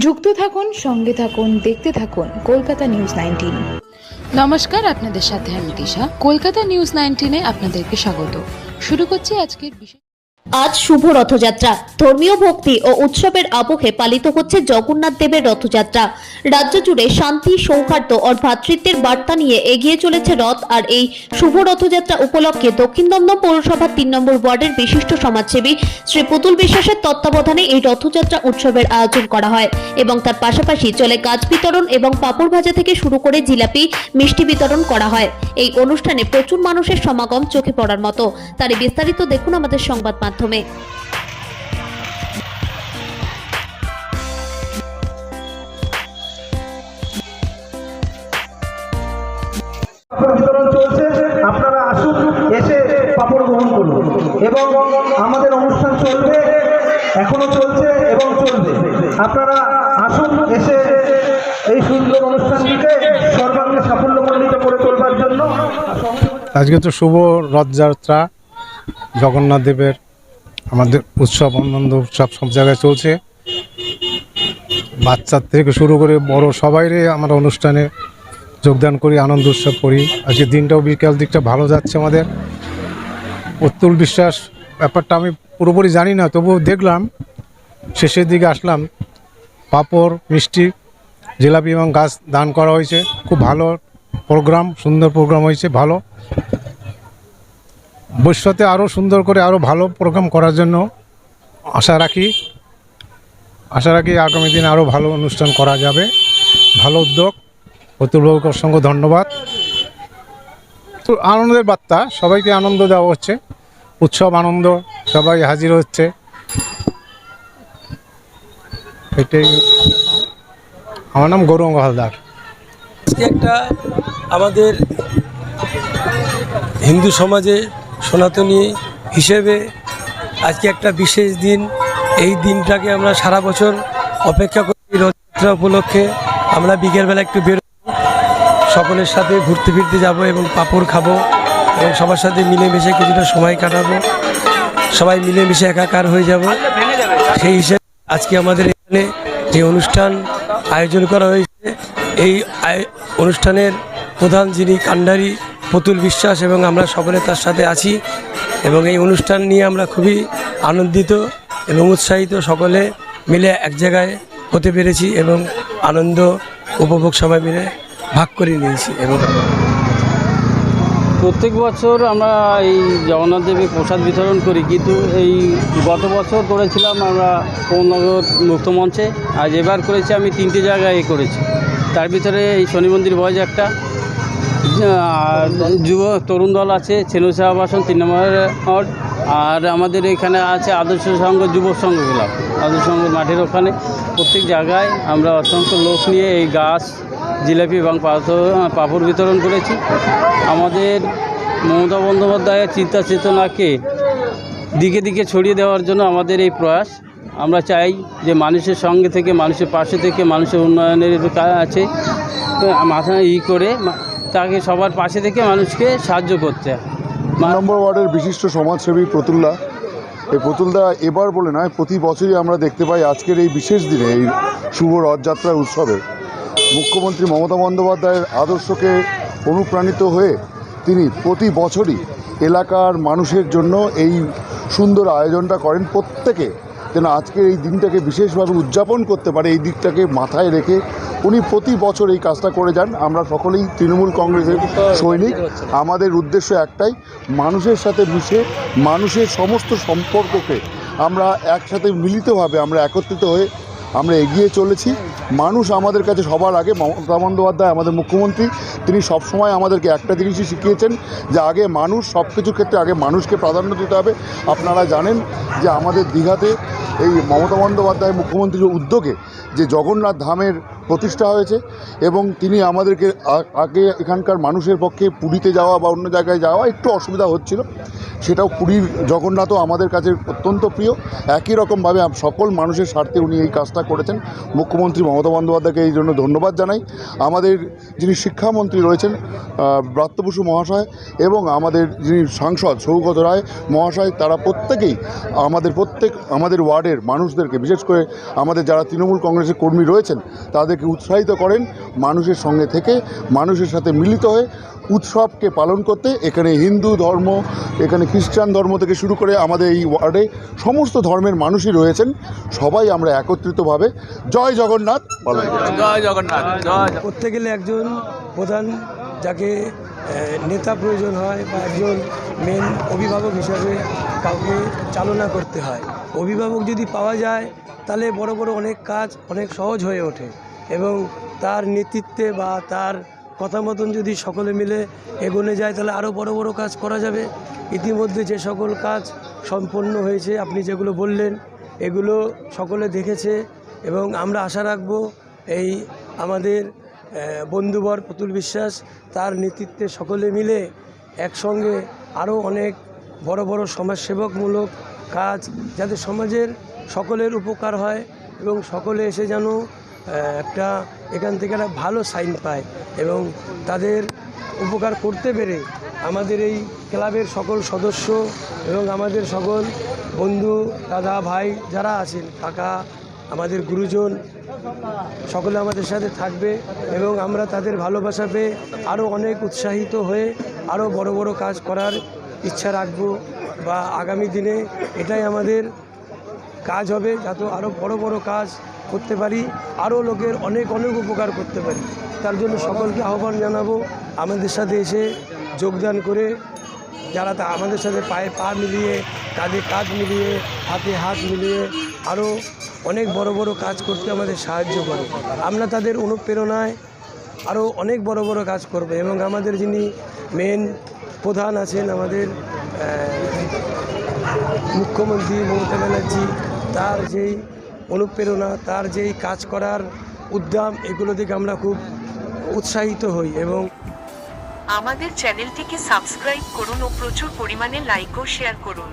যুক্ত থাকুন, সঙ্গে থাকুন, দেখতে থাকুন কলকাতা নিউজ 19। নমস্কার, আপনাদের সাথে আমি দিশা। কলকাতা নিউজ 19-এ আপনাদেরকে স্বাগত। শুরু করছি আজকের বিশেষ। আজ শুভ রথযাত্রা। ধর্মীয় ভক্তি ও উৎসবের আবহে পালিত হচ্ছে জগন্নাথ দেবের রথযাত্রা। রাজ্য জুড়ে শান্তি, সৌহার্দ্য ও ভ্রাতৃত্বের বার্তা নিয়ে এগিয়ে চলেছে রথ। আর এই শুভ রথযাত্রা উপলক্ষে দক্ষিণ দমদম পৌরসভার 3 নম্বর ওয়ার্ডের বিশিষ্ট সমাজসেবী শ্রী পুতুল বিশ্বাসের তত্ত্বাবধানে এই রথযাত্রা উৎসবের আয়োজন করা হয় এবং তার পাশাপাশি চলে গাছ বিতরণ এবং পাঁপড় ভাজা থেকে শুরু করে জিলাপি, মিষ্টি বিতরণ করা হয়। এই অনুষ্ঠানে প্রচুর মানুষের সমাগম চোখে পড়ার মতো। তারই বিস্তারিত দেখুন আমাদের সংবাদ মাধ্যমে। বিতরণ চলছে, আপনারা আসুন, এসে পাপড় গ্রহণ করুন এবং আমাদের অনুষ্ঠান চলবে, এখনো চলছে এবং চলবে। আপনারা আসুন, এসে এই সুন্দর অনুষ্ঠানটিকে সর্বাঙ্গে সাফল্যমণ্ডিত করে তোলবার জন্য। আজকে তো শুভ রথযাত্রা, জগন্নাথ দেবের আমাদের উৎসব, আনন্দ উৎসব সব জায়গায় চলছে। বাচ্চার থেকে শুরু করে বড় সবাইরে আমরা অনুষ্ঠানে যোগদান করি, আনন্দ উৎসব করি। আজকে দিনটাও বিকাল দিকটা ভালো যাচ্ছে আমাদের। পুতুল বিশ্বাস ব্যাপারটা আমি পুরোপুরি জানি না, তবুও দেখলাম, শেষের দিকে আসলাম, পাঁপড়, মিষ্টি, জিলাপি এবং গাছ দান করা হয়েছে। খুব ভালো প্রোগ্রাম, সুন্দর প্রোগ্রাম হয়েছে, ভালো। ভবিষ্যতে আরও সুন্দর করে আরও ভালো প্রোগ্রাম করার জন্য আশা রাখি আগামী দিন আরও ভালো অনুষ্ঠান করা যাবে। ভালো উদ্যোগ, অতুলবাবুকে অসংখ্য ধন্যবাদ। তো আনন্দের বার্তা, সবাইকে আনন্দ দেওয়া হচ্ছে, উৎসব আনন্দ, সবাই হাজির হচ্ছে, এটাই। আমার নাম গৌরঙ্গ হালদার। আজকে একটা আমাদের হিন্দু সমাজে সনাতনী হিসেবে আজকে একটা বিশেষ দিন। এই দিনটাকে আমরা সারা বছর অপেক্ষা করি। রথযাত্রা উপলক্ষে আমরা বিকেলবেলা একটু বেরোবো, সকলের সাথে ঘুরতে ফিরতে যাব এবং পাঁপড় খাবো এবং সবার সাথে মিলেমিশে কিছুটা সময় কাটাবো, সবাই মিলেমিশে একাকার হয়ে যাব। সেই হিসেবে আজকে আমাদের এখানে যে অনুষ্ঠান আয়োজন করা হয়েছে, এই অনুষ্ঠানের প্রধান যিনি কাণ্ডারি পুতুল বিশ্বাস, এবং আমরা সকলে তার সাথে আছি এবং এই অনুষ্ঠান নিয়ে আমরা খুবই আনন্দিত এবং উৎসাহিত। সকলে মিলে এক জায়গায় হতে পেরেছি এবং আনন্দ উপভোগ সবাই মিলে ভাগ করে নিয়েছি। এবং প্রত্যেক বছর আমরা এই জগন্নাথ দেবের প্রসাদ বিতরণ করি, কিন্তু এই গত বছর করেছিলাম আমরা পৌরনগর মুক্তমঞ্চে, আজ এবার করেছি আমি 3টে জায়গায় করেছি। তার ভিতরে এই শনি মন্দির বয়েজ একটা, যুব তরুণ দল আছে, ছেলেসা আবাসন 3 নম্বর ওয়ার্ড, আর আমাদের এখানে আছে আদর্শ সংঘ যুব সংঘ ক্লাব, আদর্শ সংঘ মাঠের ওখানে। প্রত্যেক জায়গায় আমরা অসংখ্য লোক নিয়ে এই গাছ, জিলাপি এবং পাঁপড় বিতরণ করেছি। আমাদের মমতা বন্দ্যোপাধ্যায়ের চিন্তা চেতনাকে দিকে দিকে ছড়িয়ে দেওয়ার জন্য আমাদের এই প্রয়াস। আমরা চাই যে মানুষের সঙ্গে থেকে, মানুষের পাশে থেকে, মানুষের উন্নয়নের কাজ আছে মাথা করে তাকে সবার পাশে থেকে মানুষকে সাহায্য করতে হয়। 2 নম্বর ওয়ার্ডের বিশিষ্ট সমাজসেবী প্রতুলদা, এই প্রতুলদা এবার বলে নয়, প্রতি বছরই আমরা দেখতে পাই আজকের এই বিশেষ দিনে, এই শুভ রথযাত্রার উৎসবে মুখ্যমন্ত্রী মমতা বন্দ্যোপাধ্যায়ের আদর্শকে অনুপ্রাণিত হয়ে তিনি প্রতি বছরই এলাকার মানুষের জন্য এই সুন্দর আয়োজনটা করেন। প্রত্যেকে যেন আজকের এই দিনটাকে বিশেষভাবে উদযাপন করতে পারে, এই দিকটাকে মাথায় রেখে উনি প্রতি বছর এই কাজটা করে যান। আমরা সকলেই তৃণমূল কংগ্রেসের সৈনিক। আমাদের উদ্দেশ্য একটাই, মানুষের সাথে মিশে মানুষের সমস্ত সম্পর্ককে আমরা একসাথে মিলিতভাবে আমরা একত্রিত হয়ে আমরা এগিয়ে চলেছি। মানুষ আমাদের কাছে সবার আগে। মমতা বন্দ্যোপাধ্যায় আমাদের মুখ্যমন্ত্রী, তিনি সবসময় আমাদেরকে একটা জিনিসই শিখিয়েছেন যে আগে মানুষ, সব কিছুর ক্ষেত্রে আগে মানুষকে প্রাধান্য দিতে হবে। আপনারা জানেন যে আমাদের দীঘাতে এই মমতা বন্দ্যোপাধ্যায় মুখ্যমন্ত্রীর উদ্যোগে যে জগন্নাথ ধামের প্রতিষ্ঠা হয়েছে এবং তিনি আমাদেরকে আগে এখানকার মানুষের পক্ষে পুরীতে যাওয়া বা অন্য জায়গায় যাওয়া একটু অসুবিধা হচ্ছিল, সেটাও পুরীর জগন্নাথও আমাদের কাছে অত্যন্ত প্রিয়। একই রকমভাবে সকল মানুষের স্বার্থে উনি এই কাজটা করেছেন। মুখ্যমন্ত্রী মমতা বন্দ্যোপাধ্যায়কে এই জন্য ধন্যবাদ জানাই। আমাদের যিনি শিক্ষামন্ত্রী রয়েছেন ব্রাত্য বসু মহাশয় এবং আমাদের যিনি সাংসদ সৌগত রায় মহাশয়, তারা প্রত্যেকেই আমাদের ওয়ার্ডের মানুষদেরকে, বিশেষ করে আমাদের যারা তৃণমূল কংগ্রেসের কর্মী রয়েছেন তাদেরকে উৎসাহিত করেন মানুষের সঙ্গে থেকে, মানুষের সাথে মিলিত হয়ে উৎসবকে পালন করতে। এখানে হিন্দু ধর্ম, এখানে খ্রিস্টান ধর্ম থেকে শুরু করে আমাদের এই ওয়ার্ডে সমস্ত ধর্মের মানুষই রয়েছেন। সবাই আমরা একত্রিতভাবে জয় জগন্নাথ পালন করি। জয় জগন্নাথ। করতে গেলে একজন প্রধান, যাকে নেতা প্রয়োজন হয় বা একজন মেন অভিভাবক হিসাবে কাউকে চালনা করতে হয়। অভিভাবক যদি পাওয়া যায় তাহলে বড় বড় অনেক কাজ অনেক সহজ হয়ে ওঠে এবং তার নেতৃত্বে বা তার কথা মতন যদি সকলে মিলে এগোনে যায় তাহলে আরও বড় বড় কাজ করা যাবে। ইতিমধ্যে যে সকল কাজ সম্পন্ন হয়েছে, আপনি যেগুলো বললেন, এগুলো সকলে দেখেছে এবং আমরা আশা রাখব এই আমাদের বন্ধুবর পুতুল বিশ্বাস তার নেতৃত্বে সকলে মিলে একসঙ্গে আরও অনেক বড় বড় সমাজসেবকমূলক কাজ, যাতে সমাজের সকলের উপকার হয় এবং সকলে এসে যেন একটা এখান থেকে একটা ভালো সাইন পায় এবং তাদের উপকার করতে পেরে আমাদের এই ক্লাবের সকল সদস্য এবং আমাদের সকল বন্ধু দাদা ভাই যারা আছেন, কাকা, আমাদের গুরুজন, সকলে আমাদের সাথে থাকবে এবং আমরা তাদের ভালোবাসা পেয়ে আরও অনেক উৎসাহিত হয়ে আরও বড় বড় কাজ করার ইচ্ছা রাখব বা আগামী দিনে এটাই আমাদের কাজ হবে, যাতে আরও বড় বড় কাজ করতে পারি, আরও লোকের অনেক অনেক উপকার করতে পারি। তার জন্য সকলকে আহ্বান জানাবো আমাদের সাথে এসে যোগদান করে, যারা তা আমাদের সাথে পায়ে পা মিলিয়ে, কাঁধে কাঁধ মিলিয়ে, হাতে হাত মিলিয়ে আরও অনেক বড় বড় কাজ করতে আমাদের সাহায্য করে। আমরা তাদের অনুপ্রেরণায় আরও অনেক বড় বড় কাজ করবে এবং আমাদের যিনি মেন প্রধান আছেন, আমাদের মুখ্যমন্ত্রী মমতা ব্যানার্জি, তার যেই অনুপ্রেরণা, তার যেই কাজ করার উদ্যম, এগুলো থেকে আমরা খুব উৎসাহিত হই এবং আমাদের চ্যানেলটিকে সাবস্ক্রাইব করুন ও প্রচুর পরিমাণে লাইক ও শেয়ার করুন।